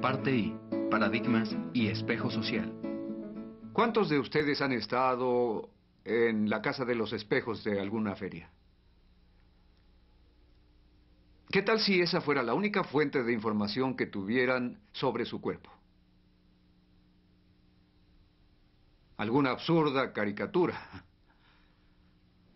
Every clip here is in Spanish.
Parte I. Paradigmas y espejo social. ¿Cuántos de ustedes han estado en la Casa de los Espejos de alguna feria? ¿Qué tal si esa fuera la única fuente de información que tuvieran sobre su cuerpo? Alguna absurda caricatura.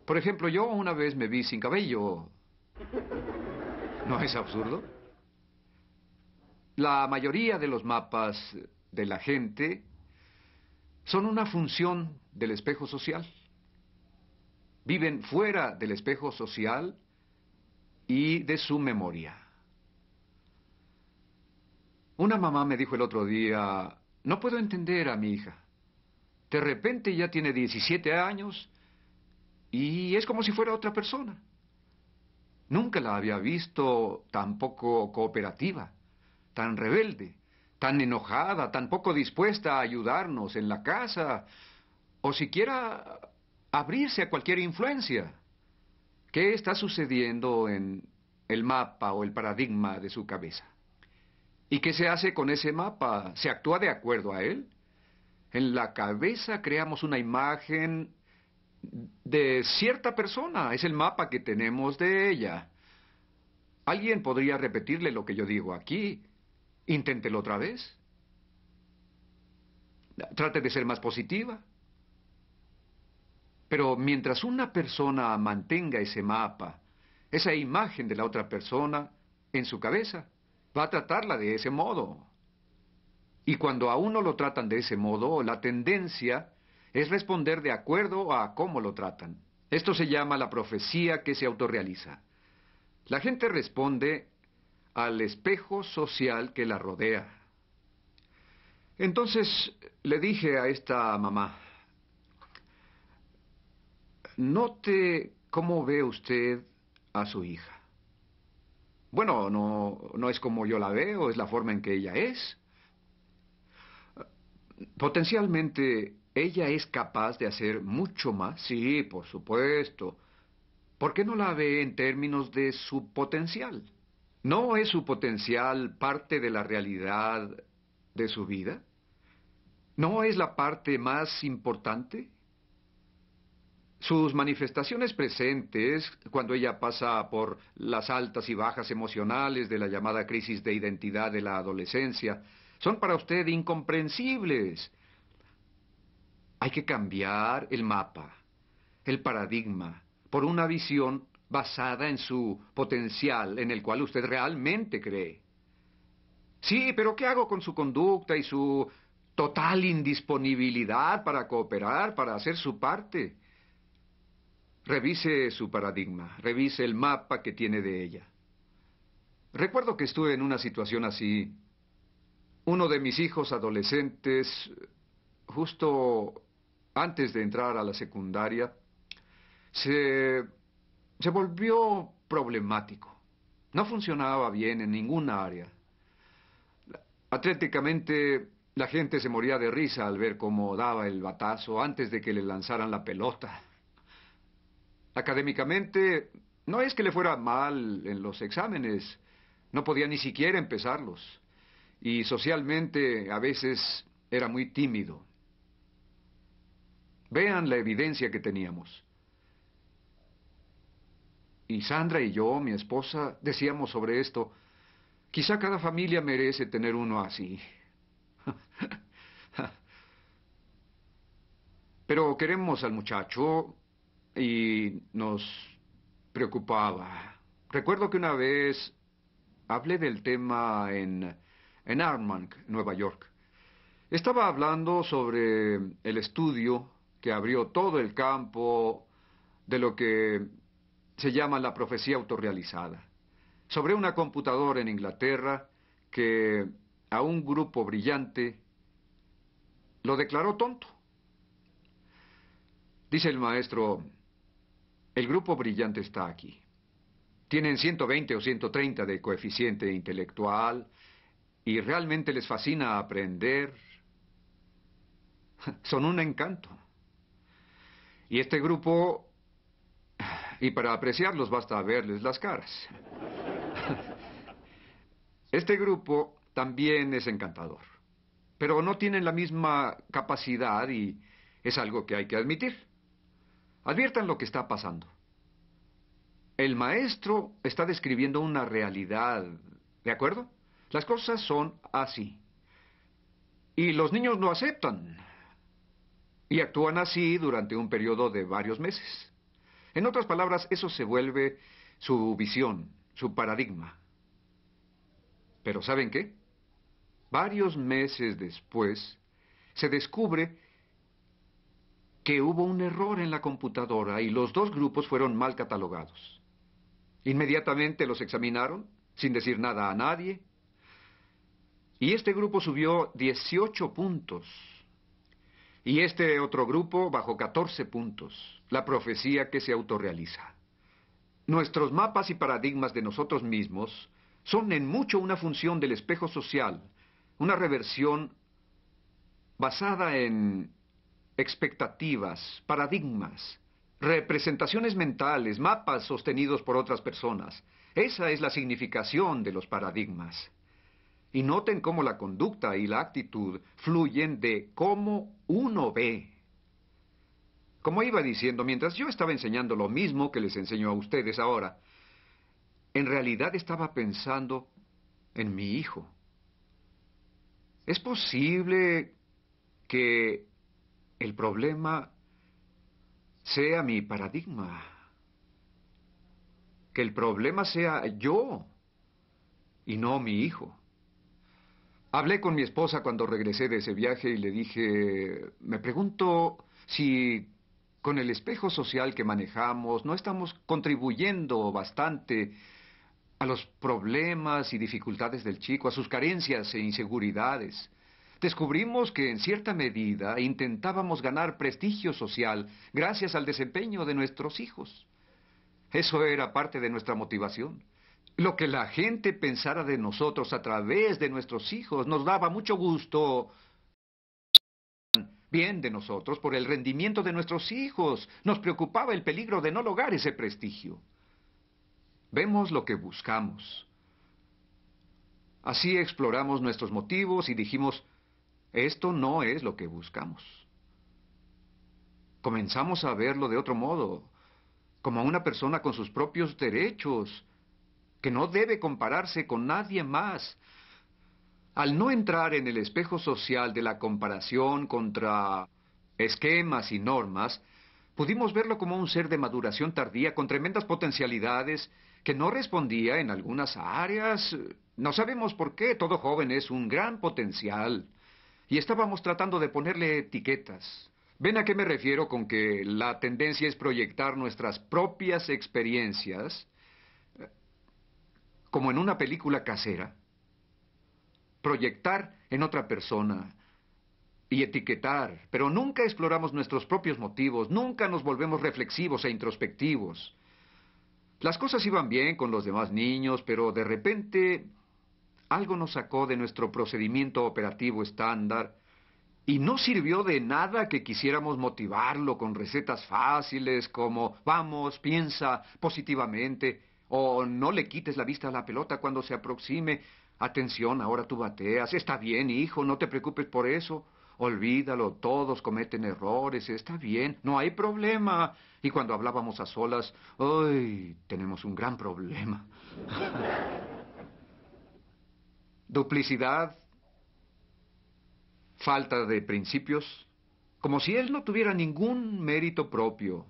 Por ejemplo, yo una vez me vi sin cabello. ¿No es absurdo? La mayoría de los mapas de la gente son una función del espejo social. Viven fuera del espejo social y de su memoria. Una mamá me dijo el otro día, no puedo entender a mi hija. De repente ya tiene 17 años y es como si fuera otra persona. Nunca la había visto tan poco cooperativa, tan rebelde, tan enojada, tan poco dispuesta a ayudarnos en la casa, o siquiera abrirse a cualquier influencia. ¿Qué está sucediendo en el mapa o el paradigma de su cabeza? ¿Y qué se hace con ese mapa? ¿Se actúa de acuerdo a él? En la cabeza creamos una imagen de cierta persona. Es el mapa que tenemos de ella. ¿Alguien podría repetirle lo que yo digo aquí? Inténtelo otra vez. Trate de ser más positiva. Pero mientras una persona mantenga ese mapa, esa imagen de la otra persona en su cabeza, va a tratarla de ese modo. Y cuando a uno lo tratan de ese modo, la tendencia es responder de acuerdo a cómo lo tratan. Esto se llama la profecía que se autorrealiza. La gente responde al espejo social que la rodea. Entonces le dije a esta mamá, note cómo ve usted a su hija. Bueno, no es como yo la veo, es la forma en que ella es. Potencialmente, ella es capaz de hacer mucho más. Sí, por supuesto. ¿Por qué no la ve en términos de su potencial? ¿No es su potencial parte de la realidad de su vida? ¿No es la parte más importante? Sus manifestaciones presentes, cuando ella pasa por las altas y bajas emocionales de la llamada crisis de identidad de la adolescencia, son para usted incomprensibles. Hay que cambiar el mapa, el paradigma, por una visión basada en su potencial, en el cual usted realmente cree. Sí, pero ¿qué hago con su conducta y su total indisponibilidad para cooperar, para hacer su parte? Revise su paradigma, revise el mapa que tiene de ella. Recuerdo que estuve en una situación así. Uno de mis hijos adolescentes, justo antes de entrar a la secundaria, se volvió problemático. No funcionaba bien en ninguna área. Atléticamente, la gente se moría de risa al ver cómo daba el batazo antes de que le lanzaran la pelota. Académicamente, no es que le fuera mal en los exámenes, no podía ni siquiera empezarlos. Y socialmente, a veces, era muy tímido. Vean la evidencia que teníamos. Y Sandra y yo, mi esposa, decíamos sobre esto, quizá cada familia merece tener uno así. Pero queremos al muchacho y nos preocupaba. Recuerdo que una vez hablé del tema en Armonk, Nueva York. Estaba hablando sobre el estudio que abrió todo el campo de lo que se llama la profecía autorrealizada. Sobre una computadora en Inglaterra que a un grupo brillante lo declaró tonto. Dice el maestro, el grupo brillante está aquí. Tienen 120 o 130 de coeficiente intelectual y realmente les fascina aprender. Son un encanto. Y este grupo, y para apreciarlos basta verles las caras. Este grupo también es encantador. Pero no tienen la misma capacidad y es algo que hay que admitir. Adviertan lo que está pasando. El maestro está describiendo una realidad, ¿de acuerdo? Las cosas son así. Y los niños lo aceptan. Y actúan así durante un periodo de varios meses. En otras palabras, eso se vuelve su visión, su paradigma. Pero ¿saben qué? Varios meses después, se descubre que hubo un error en la computadora y los dos grupos fueron mal catalogados. Inmediatamente los examinaron, sin decir nada a nadie, y este grupo subió 18 puntos. Y este otro grupo bajó 14 puntos. La profecía que se autorrealiza. Nuestros mapas y paradigmas de nosotros mismos son en mucho una función del espejo social, una reversión basada en expectativas, paradigmas, representaciones mentales, mapas sostenidos por otras personas. Esa es la significación de los paradigmas. Y noten cómo la conducta y la actitud fluyen de cómo uno ve. Como iba diciendo, mientras yo estaba enseñando lo mismo que les enseño a ustedes ahora, en realidad estaba pensando en mi hijo. ¿Es posible que el problema sea mi paradigma? Que el problema sea yo y no mi hijo. Hablé con mi esposa cuando regresé de ese viaje y le dije, me pregunto si con el espejo social que manejamos no estamos contribuyendo bastante a los problemas y dificultades del chico, a sus carencias e inseguridades. Descubrimos que en cierta medida intentábamos ganar prestigio social gracias al desempeño de nuestros hijos. Eso era parte de nuestra motivación. Lo que la gente pensara de nosotros a través de nuestros hijos nos daba mucho gusto. Bien de nosotros por el rendimiento de nuestros hijos. Nos preocupaba el peligro de no lograr ese prestigio. Vemos lo que buscamos. Así exploramos nuestros motivos y dijimos, esto no es lo que buscamos. Comenzamos a verlo de otro modo, como una persona con sus propios derechos, que no debe compararse con nadie más. Al no entrar en el espejo social de la comparación contra esquemas y normas, pudimos verlo como un ser de maduración tardía con tremendas potencialidades que no respondía en algunas áreas. No sabemos por qué, todo joven es un gran potencial. Y estábamos tratando de ponerle etiquetas. ¿Ven a qué me refiero con que la tendencia es proyectar nuestras propias experiencias como en una película casera? Proyectar en otra persona y etiquetar, pero nunca exploramos nuestros propios motivos, nunca nos volvemos reflexivos e introspectivos. Las cosas iban bien con los demás niños, pero de repente algo nos sacó de nuestro procedimiento operativo estándar y no sirvió de nada que quisiéramos motivarlo con recetas fáciles como vamos, piensa positivamente, o no le quites la vista a la pelota cuando se aproxime. Atención, ahora tú bateas. Está bien, hijo, no te preocupes por eso. Olvídalo, todos cometen errores, está bien, no hay problema. Y cuando hablábamos a solas, ¡ay! Tenemos un gran problema. Duplicidad, falta de principios, como si él no tuviera ningún mérito propio.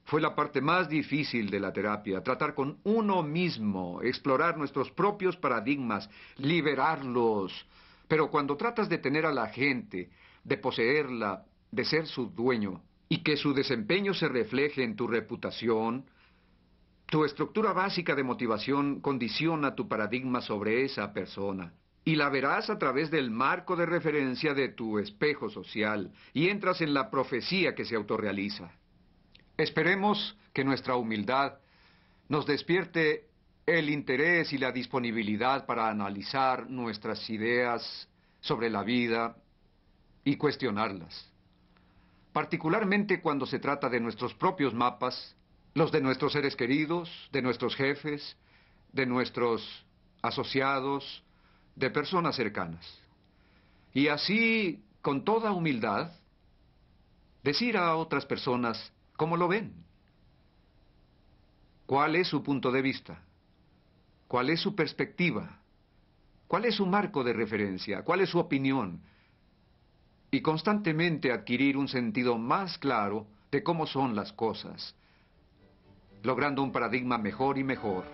Fue la parte más difícil de la terapia, tratar con uno mismo, explorar nuestros propios paradigmas, liberarlos. Pero cuando tratas de tener a la gente, de poseerla, de ser su dueño, y que su desempeño se refleje en tu reputación, tu estructura básica de motivación condiciona tu paradigma sobre esa persona. Y la verás a través del marco de referencia de tu espejo social, y entras en la profecía que se autorrealiza. Esperemos que nuestra humildad nos despierte el interés y la disponibilidad para analizar nuestras ideas sobre la vida y cuestionarlas. Particularmente cuando se trata de nuestros propios mapas, los de nuestros seres queridos, de nuestros jefes, de nuestros asociados, de personas cercanas. Y así, con toda humildad, decir a otras personas cómo lo ven. ¿Cuál es su punto de vista? ¿Cuál es su perspectiva? ¿Cuál es su marco de referencia? ¿Cuál es su opinión? Y constantemente adquirir un sentido más claro de cómo son las cosas, logrando un paradigma mejor y mejor.